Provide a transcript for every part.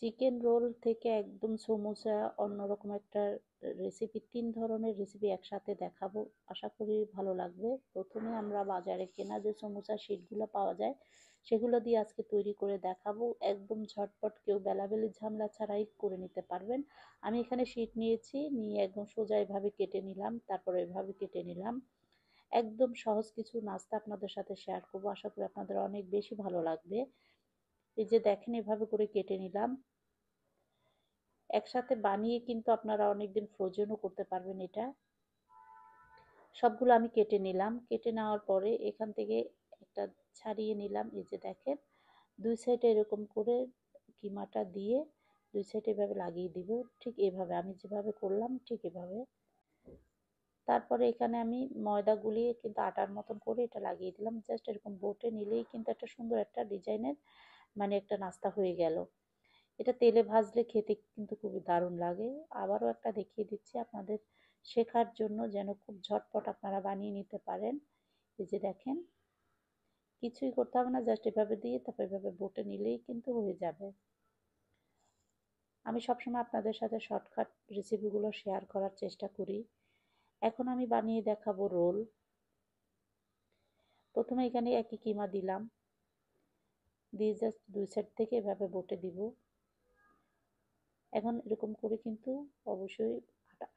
Chicken roll থেকে একদম সমোসা অন্যরকম একটা রেসিপি, 3 ধরনের রেসিপি একসাথে দেখাবো। আশা করি ভালো লাগবে। প্রথমে আমরা বাজারে কেনা যে সমোসা শিটগুলো পাওয়া যায় সেগুলো দিয়ে আজকে তৈরি করে দেখাবো। একদম ঝটপট, কেউ বেলাবেলি ঝামেলা ছাড়াই করে নিতে পারবেন। আমি এখানে শিট নিয়েছি, নিয়ে একদম সোজা এভাবে কেটে নিলাম, তারপরে এভাবে কেটে নিলাম। একদম সহজ কিছু নাস্তা আপনাদের সাথে শেয়ার করবো, আশা করি আপনাদের অনেক বেশি ভালো লাগবে। এই যে দেখেন, এভাবে করে কেটে নিলাম। একসাথে বানিয়ে কিন্তু আপনারা অনেকদিন ফ্রোজেনও করতে পারবেন। এটা সবগুলো আমি কেটে নিলাম। কেটে নেওয়ার পরে এখান থেকে একটা ছাড়িয়ে নিলাম। এই যে দেখেন, দুই সাইডে এরকম করে কিমাটা দিয়ে দুই সাইডে এভাবে লাগিয়ে দিব। ঠিক এভাবে আমি যেভাবে করলাম ঠিক এভাবে। তারপরে এখানে আমি ময়দা গুলিয়ে কিন্তু আটার মতন করে এটা লাগিয়ে দিলাম। জাস্ট এরকম বোটে নিলেই কিন্তু একটা সুন্দর একটা ডিজাইনের একটা নাস্তা হয়ে গেল। এটা তেলে ভাজলে খেতে কিন্তু খুবই দারুণ লাগে। আবারও একটা দেখিয়ে দিচ্ছি আপনাদের শেখার জন্য, যেন খুব ঝটপট আপনারা বানিয়ে নিতে পারেন। এই যে দেখেন, কিছুই করতে হবে না, জাস্ট এভাবে দিয়ে তারপর এভাবে বোটে নিলেই কিন্তু হয়ে যাবে। আমি সবসময় আপনাদের সাথে শর্টকাট রেসিপিগুলো শেয়ার করার চেষ্টা করি। এখন আমি বানিয়ে দেখাবো রোল। প্রথমে এখানে একই কিমা দিলাম, দিয়ে জাস্ট দুই সাইড থেকে এভাবে বোটে দিব। এখন এরকম করে কিন্তু অবশ্যই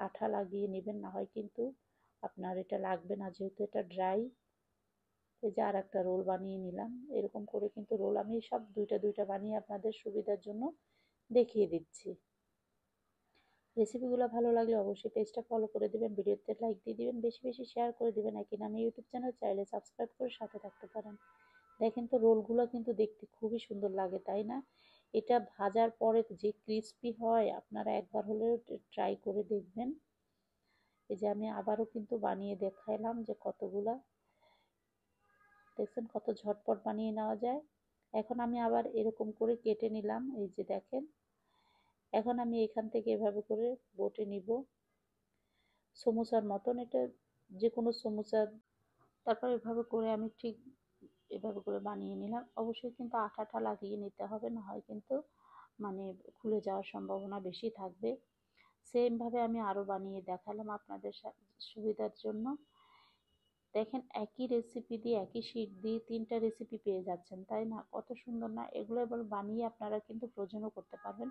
আঠা লাগিয়ে নেবেন, না হয় কিন্তু আপনার এটা লাগবে না, যেহেতু এটা ড্রাই। এই যে আর একটা রোল বানিয়ে নিলাম। এরকম করে কিন্তু রোল আমি সব দুইটা দুইটা বানিয়ে আপনাদের সুবিধার জন্য দেখিয়ে দিচ্ছি। রেসিপিগুলো ভালো লাগলে অবশ্যই পেজটা ফলো করে দিবেন, ভিডিওতে লাইক দিয়ে দিবেন, বেশি বেশি শেয়ার করে দিবেন। একই নামে ইউটিউব চ্যানেল, চাইলে সাবস্ক্রাইব করে সাথে থাকতে পারেন। দেখেন তো, রোলগুলো কিন্তু দেখতে খুবই সুন্দর লাগে, তাই না? এটা ভাজার পরে যে ক্রিস্পি হয়, আপনারা একবার হলেও ট্রাই করে দেখবেন। এই যে আমি আবারও কিন্তু বানিয়ে দেখালাম যে কতগুলা, দেখছেন কত ঝটপট বানিয়ে নেওয়া যায়। এখন আমি আবার এরকম করে কেটে নিলাম। এই যে দেখেন, এখন আমি এখান থেকে এভাবে করে বটে নিব সমোসার মতন। এটা যে কোনো সমোসা। তারপর এভাবে করে আমি ঠিক এভাবে করে বানিয়ে নিলাম। অবশ্যই কিন্তু আঠাটা লাগিয়ে নিতে হবে, না হয় কিন্তু মানে খুলে যাওয়ার সম্ভাবনা বেশি থাকবে। সেম ভাবে আমি আরো বানিয়ে দেখালাম আপনাদের সুবিধার জন্য। দেখেন, একই রেসিপি দিয়ে, একই শীট দিয়ে 3টা রেসিপি পেয়ে যাচ্ছেন, তাই না? কত সুন্দর না? এগুলো এবার বানিয়ে আপনারা কিন্তু ফ্রোজেনও করতে পারবেন,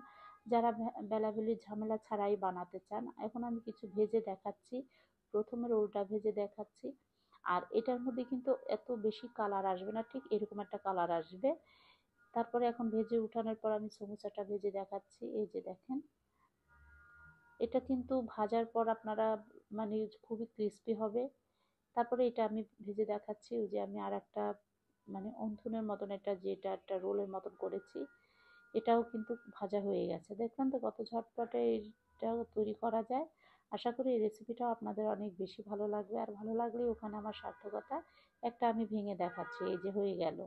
যারা বেলাবেলি ঝামেলা ছাড়াই বানাতে চান। এখন আমি কিছু ভেজে দেখাচ্ছি। প্রথমে রোলটা ভেজে দেখাচ্ছি। আর এটার মধ্যে কিন্তু এত বেশি কালার আসবে না, ঠিক এরকম একটা কালার আসবে। তারপরে এখন ভেজে উঠানোর পর আমি সমোসাটা ভেজে দেখাচ্ছি। এই যে দেখেন, এটা কিন্তু ভাজার পর আপনারা খুবই ক্রিস্পি হবে। তারপরে এটা আমি ভেজে দেখাচ্ছি। ওই যে আমি আর একটা অন্থনের মতন, এটা যেটা একটা রোলের মতন করেছি, এটাও কিন্তু ভাজা হয়ে গেছে। দেখলেন তো কত ঝটপটে এটাও তৈরি করা যায়। আশা করি এই রেসিপিটাও আপনাদের অনেক বেশি ভালো লাগবে। আর ভালো লাগলে ওখানে আমার সার্থকতা একটা আমি ভেঙে দেখাচ্ছি। এই যে হয়ে গেল।